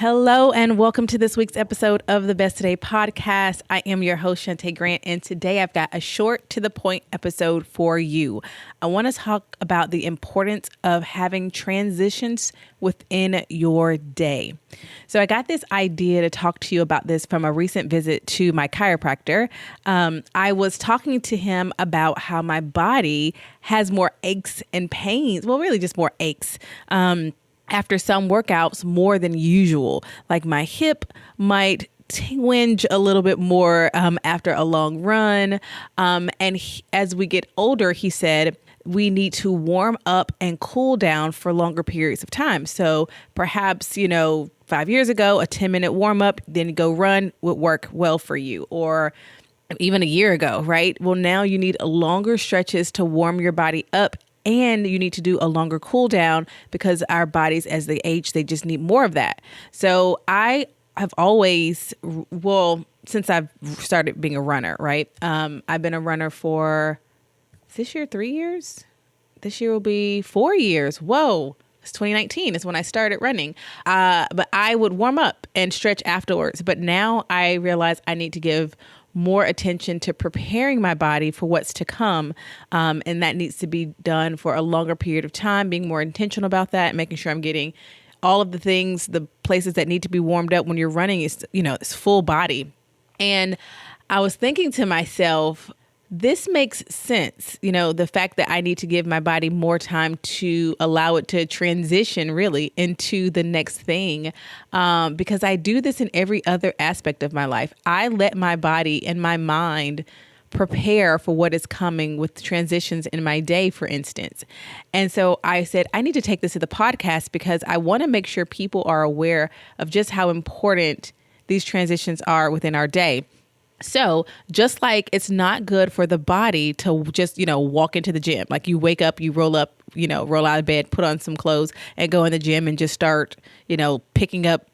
Hello and welcome to this week's episode of the Best Today podcast. I am your host, Shantae Grant, and today I've got a short to the point episode for you. I want to talk about the importance of having transitions within your day. So I got this idea to talk to you about this from a recent visit to my chiropractor. I was talking to him about how my body has more aches and pains. Well, really just more aches. After some workouts more than usual, like my hip might twinge a little bit more after a long run. As we get older, he said, we need to warm up and cool down for longer periods of time. So perhaps, 5 years ago, a 10-minute warm up, then go run would work well for you. Or even a year ago, right? Well, now you need longer stretches to warm your body up. And you need to do a longer cool down because our bodies, as they age, they just need more of that. So I have always, since I've started being a runner, right? I've been a runner for this year, 3 years. This year will be 4 years. Whoa. It's 2019 is when I started running. But I would warm up and stretch afterwards. But now I realize I need to give more attention to preparing my body for what's to come. And that needs to be done for a longer period of time, being more intentional about that, making sure I'm getting all of the things, the places that need to be warmed up when you're running is, it's full body. And I was thinking to myself, this makes sense. The fact that I need to give my body more time to allow it to transition really into the next thing. Because I do this in every other aspect of my life. I let my body and my mind prepare for what is coming with transitions in my day, for instance. And so I said, I need to take this to the podcast because I want to make sure people are aware of just how important these transitions are within our day. So just like it's not good for the body to just, walk into the gym, like you wake up, you roll up, roll out of bed, put on some clothes and go in the gym and just start, picking up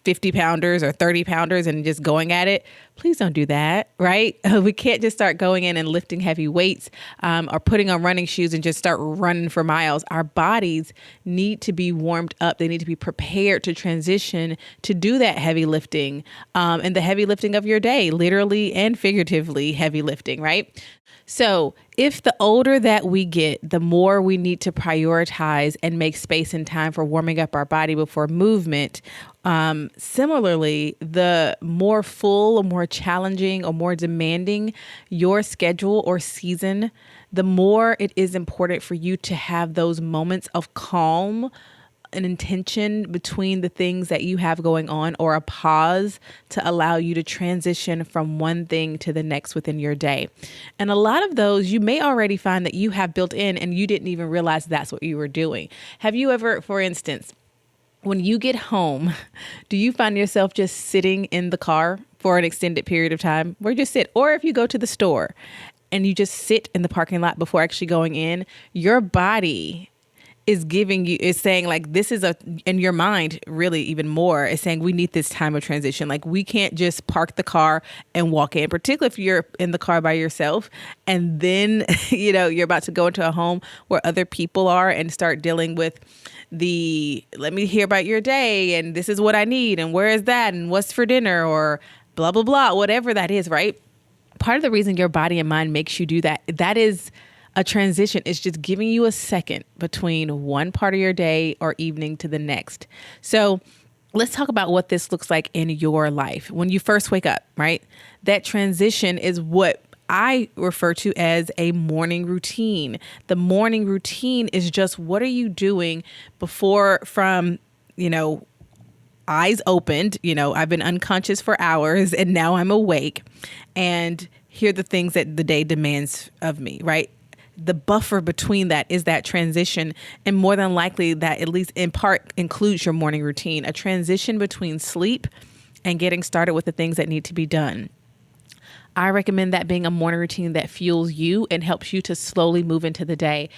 50 pounders or 30 pounders and just going at it. Please don't do that, right? We can't just start going in and lifting heavy weights or putting on running shoes and just start running for miles. Our bodies need to be warmed up. They need to be prepared to transition to do that heavy lifting and the heavy lifting of your day, literally and figuratively heavy lifting, right? So if the older that we get, the more we need to prioritize and make space and time for warming up our body before movement. Similarly, the more full or more challenging or more demanding your schedule or season, the more it is important for you to have those moments of calm, an intention between the things that you have going on, or a pause to allow you to transition from one thing to the next within your day. And a lot of those you may already find that you have built in and you didn't even realize that's what you were doing. Have you ever, for instance, when you get home, do you find yourself just sitting in the car for an extended period of time? Or just sit? Or if you go to the store and you just sit in the parking lot before actually going in, your body is saying like, this is and your mind really even more is saying, we need this time of transition. Like we can't just park the car and walk in, particularly if you're in the car by yourself. And then, you're about to go into a home where other people are and start dealing with let me hear about your day. And this is what I need. And where is that? And what's for dinner or blah, blah, blah, whatever that is, right? Part of the reason your body and mind makes you do that is a transition. Is just giving you a second between one part of your day or evening to the next. So let's talk about what this looks like in your life. When you first wake up, right? That transition is what I refer to as a morning routine. The morning routine is just what are you doing before from, eyes opened, I've been unconscious for hours and now I'm awake and here are the things that the day demands of me, right? The buffer between that is that transition. And more than likely that at least in part includes your morning routine, a transition between sleep and getting started with the things that need to be done. I recommend that being a morning routine that fuels you and helps you to slowly move into the day.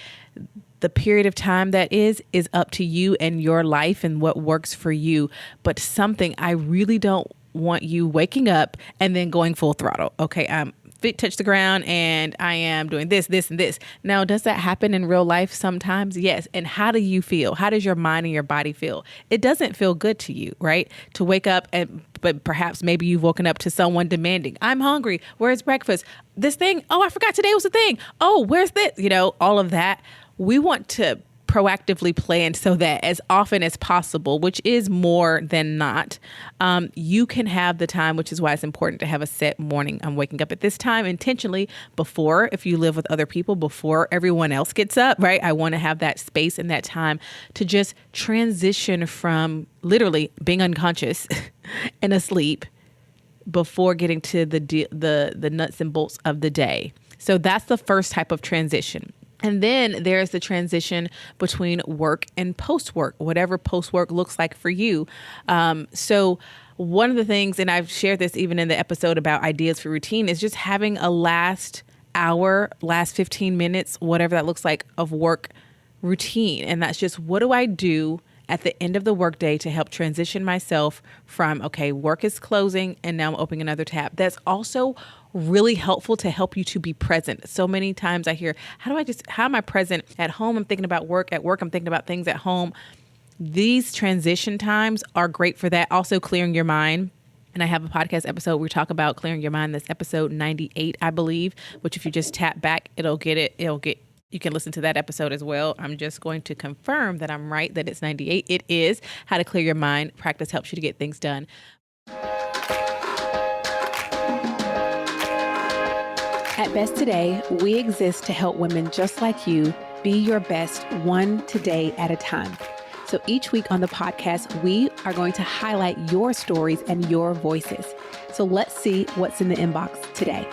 The period of time that is up to you and your life and what works for you. But something I really don't want you waking up and then going full throttle. Okay, feet touch the ground and I am doing this, this, and this. Now, does that happen in real life sometimes? Yes. And how do you feel? How does your mind and your body feel? It doesn't feel good to you, right? To wake up but perhaps maybe you've woken up to someone demanding, I'm hungry. Where's breakfast? This thing. Oh, I forgot today was the thing. Oh, where's this? All of that. We want to proactively plan so that as often as possible, which is more than not, you can have the time, which is why it's important to have a set morning. I'm waking up at this time intentionally before, if you live with other people, before everyone else gets up, right? I want to have that space and that time to just transition from literally being unconscious and asleep before getting to the nuts and bolts of the day. So that's the first type of transition. And then there's the transition between work and post-work, whatever post-work looks like for you. So one of the things, and I've shared this even in the episode about ideas for routine, is just having a last hour, last 15 minutes, whatever that looks like, of work routine. And that's just, what do I do at the end of the workday to help transition myself from, okay, work is closing and now I'm opening another tab. That's also really helpful to help you to be present. So many times I hear, how am I present at home? I'm thinking about work. At work, I'm thinking about things at home. These transition times are great for that. Also clearing your mind. And I have a podcast episode where we talk about clearing your mind. That's episode 98, I believe, which if you just tap back, you can listen to that episode as well. I'm just going to confirm that I'm right, that it's 98. It is How to Clear Your Mind. Practice helps you to get things done. At Best Today, we exist to help women just like you be your best one today at a time. So each week on the podcast, we are going to highlight your stories and your voices. So let's see what's in the inbox today.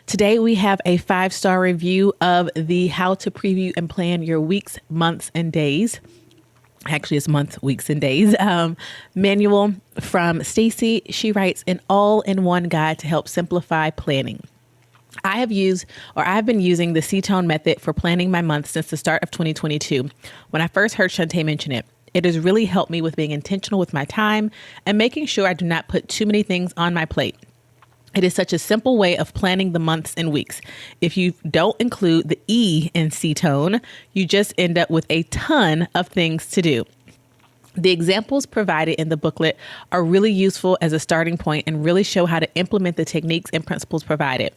Today, we have a 5-star review of the How to Preview and Plan Your Weeks, Months, and Days. Actually, it's months, weeks, and days manual from Stacy. She writes, an all-in-one guide to help simplify planning. I've been using the C-Tone method for planning my month since the start of 2022. When I first heard Shantae mention it, it has really helped me with being intentional with my time and making sure I do not put too many things on my plate. It is such a simple way of planning the months and weeks. If you don't include the E in C-Tone, you just end up with a ton of things to do. The examples provided in the booklet are really useful as a starting point and really show how to implement the techniques and principles provided.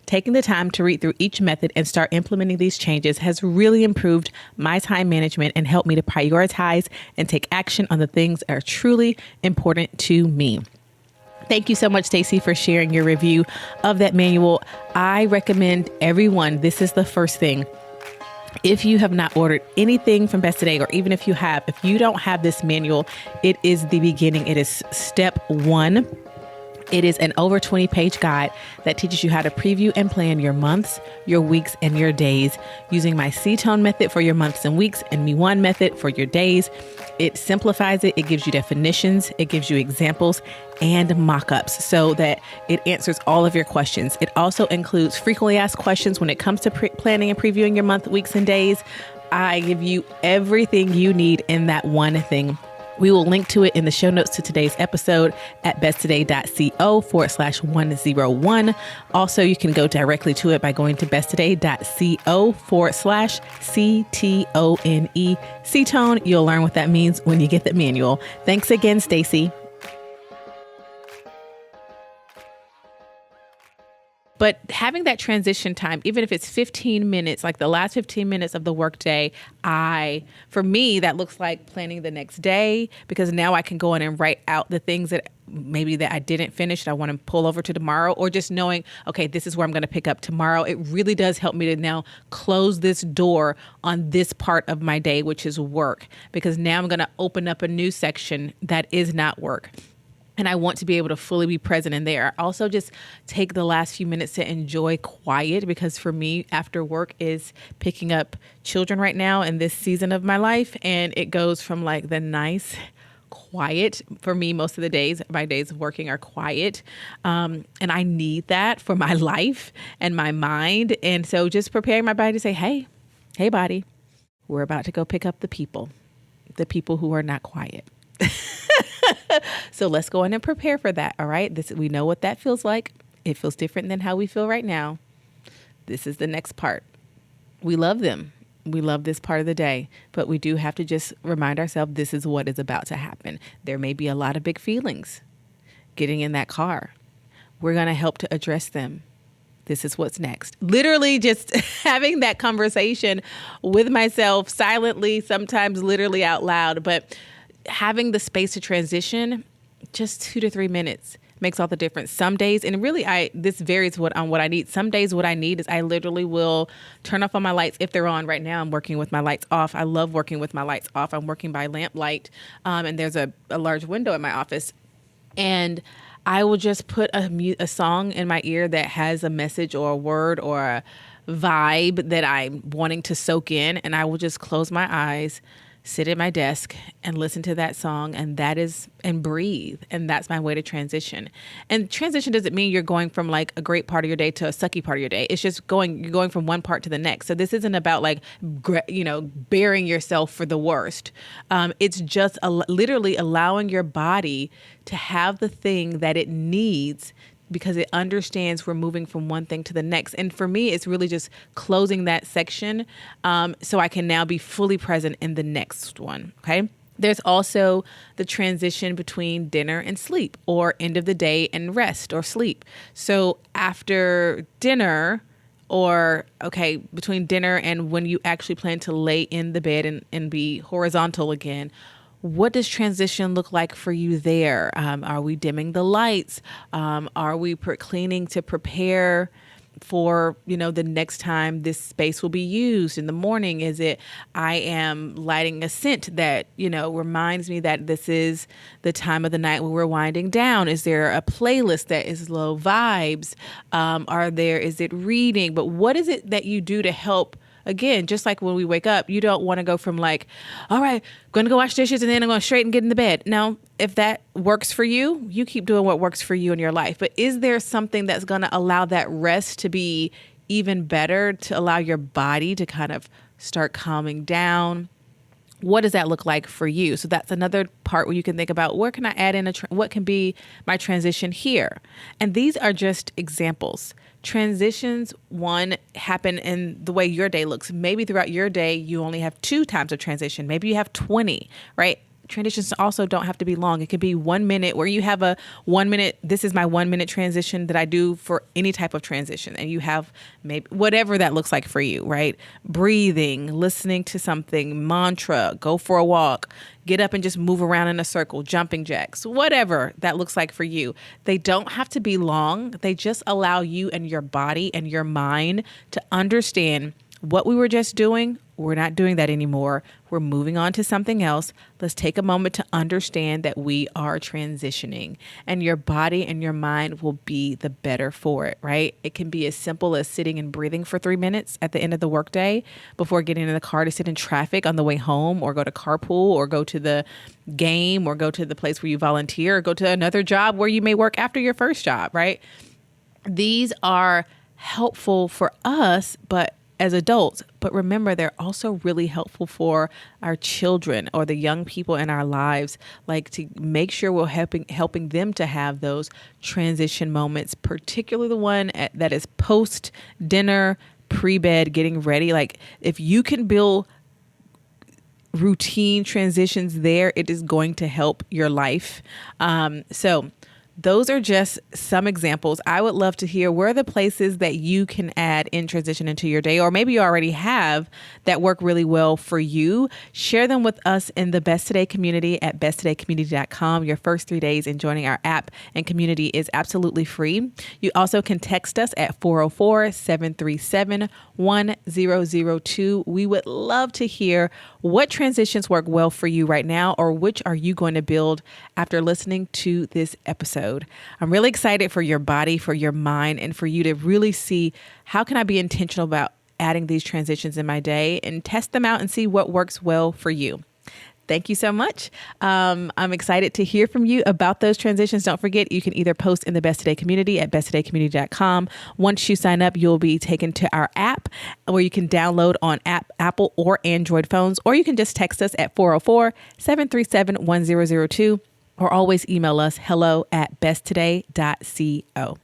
Taking the time to read through each method and start implementing these changes has really improved my time management and helped me to prioritize and take action on the things that are truly important to me. Thank you so much, Stacy, for sharing your review of that manual. I recommend everyone, this is the first thing. If you have not ordered anything from Best Today, or even if you don't have this manual, it is the beginning. It is step 1. It is an over 20-page guide that teaches you how to preview and plan your months, your weeks, and your days using my C-Tone method for your months and weeks and Me One method for your days. It simplifies it. It gives you definitions. It gives you examples and mock-ups so that it answers all of your questions. It also includes frequently asked questions when it comes to planning and previewing your month, weeks, and days. I give you everything you need in that one thing. We will link to it in the show notes to today's episode at besttoday.co/101. Also, you can go directly to it by going to besttoday.co/CTONE. C-Tone, you'll learn what that means when you get the manual. Thanks again, Stacy. But having that transition time, even if it's 15 minutes, like the last 15 minutes of the workday, for me, that looks like planning the next day, because now I can go in and write out the things that I didn't finish that I want to pull over to tomorrow, or just knowing, okay, this is where I'm going to pick up tomorrow. It really does help me to now close this door on this part of my day, which is work, because now I'm going to open up a new section that is not work. And I want to be able to fully be present in there. I also just take the last few minutes to enjoy quiet, because for me, after work is picking up children right now in this season of my life. And it goes from like the nice quiet. For me, most of the days, my days of working are quiet. And I need that for my life and my mind. And so just preparing my body to say, hey body, we're about to go pick up the people who are not quiet. So let's go in and prepare for that. All right. We know what that feels like. It feels different than how we feel right now. This is the next part. We love them. We love this part of the day, but we do have to just remind ourselves this is what is about to happen. There may be a lot of big feelings getting in that car. We're going to help to address them. This is what's next. Literally just having that conversation with myself silently, sometimes literally out loud, but having the space to transition, just 2 to 3 minutes makes all the difference. Some days, and really this varies on what I need. Some days what I need is I literally will turn off all my lights if they're on. Right now I'm working with my lights off. I love working with my lights off. I'm working by lamplight, and there's a large window in my office. And I will just put a song in my ear that has a message or a word or a vibe that I'm wanting to soak in. And I will just close my eyes, sit at my desk and listen to that song, and breathe. And that's my way to transition. And transition doesn't mean you're going from like a great part of your day to a sucky part of your day. It's just you're going from one part to the next. So this isn't about like, bearing yourself for the worst. It's just literally allowing your body to have the thing that it needs because it understands we're moving from one thing to the next. And for me, it's really just closing that section so I can now be fully present in the next one, okay? There's also the transition between dinner and sleep, or end of the day and rest or sleep. So after dinner, between dinner and when you actually plan to lay in the bed and be horizontal again, what does transition look like for you there? Are we dimming the lights? Are we cleaning to prepare for, the next time this space will be used? In the morning, is it I am lighting a scent that, reminds me that this is the time of the night when we're winding down? Is there a playlist that is low vibes? Is it reading? But what is it that you do to help? Again, just like when we wake up, you don't want to go from like, all right, going to go wash dishes and then I'm going to straight and get in the bed. Now, if that works for you, you keep doing what works for you in your life. But is there something that's going to allow that rest to be even better, to allow your body to kind of start calming down? What does that look like for you? So that's another part where you can think about, where can I add in what can be my transition here? And these are just examples. Transitions, one, happen in the way your day looks. Maybe throughout your day, you only have 2 times of transition. Maybe you have 20, right? Transitions also don't have to be long. It could be 1 minute where you have a 1 minute, this is my 1 minute transition that I do for any type of transition. And you have maybe whatever that looks like for you, right? Breathing, listening to something, mantra, go for a walk, get up and just move around in a circle, jumping jacks, whatever that looks like for you. They don't have to be long. They just allow you and your body and your mind to understand what we were just doing. We're not doing that anymore. We're moving on to something else. Let's take a moment to understand that we are transitioning, and your body and your mind will be the better for it, right? It can be as simple as sitting and breathing for 3 minutes at the end of the workday before getting in the car to sit in traffic on the way home, or go to carpool, or go to the game, or go to the place where you volunteer, or go to another job where you may work after your first job, right? These are helpful for us, but as adults, but remember, they're also really helpful for our children or the young people in our lives, like to make sure we're helping them to have those transition moments, particularly the one that is post dinner, pre-bed, getting ready. Like if you can build routine transitions there, it is going to help your life. So those are just some examples. I would love to hear where are the places that you can add in transition into your day, or maybe you already have that work really well for you. Share them with us in the Best Today community at besttodaycommunity.com. Your first 3 days in joining our app and community is absolutely free. You also can text us at 404-737-1002. We would love to hear what transitions work well for you right now, or which are you going to build after listening to this episode. I'm really excited for your body, for your mind, and for you to really see how can I be intentional about adding these transitions in my day and test them out and see what works well for you. Thank you so much. I'm excited to hear from you about those transitions. Don't forget, you can either post in the Best Today community at besttodaycommunity.com. Once you sign up, you'll be taken to our app where you can download on Apple or Android phones, or you can just text us at 404-737-1002. or always email us hello@besttoday.co.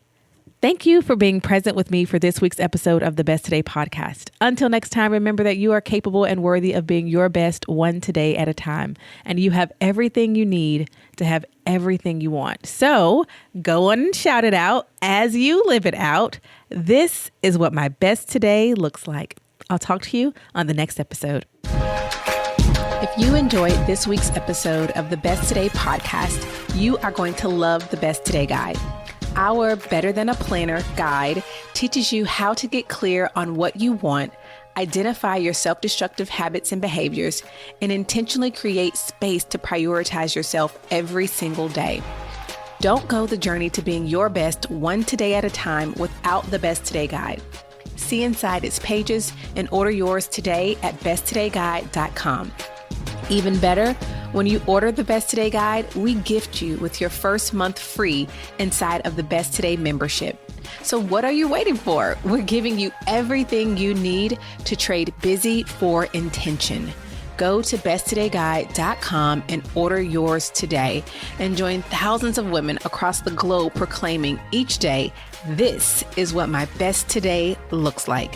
Thank you for being present with me for this week's episode of the Best Today podcast. Until next time, remember that you are capable and worthy of being your best one today at a time. And you have everything you need to have everything you want. So go on and shout it out as you live it out. This is what my best today looks like. I'll talk to you on the next episode. If you enjoyed this week's episode of the Best Today podcast, you are going to love the Best Today guide. Our Better Than a Planner guide teaches you how to get clear on what you want, identify your self-destructive habits and behaviors, and intentionally create space to prioritize yourself every single day. Don't go the journey to being your best one today at a time without the Best Today guide. See inside its pages and order yours today at besttodayguide.com. Even better, when you order the Best Today guide, we gift you with your first month free inside of the Best Today membership. So what are you waiting for? We're giving you everything you need to trade busy for intention. Go to besttodayguide.com and order yours today and join thousands of women across the globe proclaiming each day, this is what my best today looks like.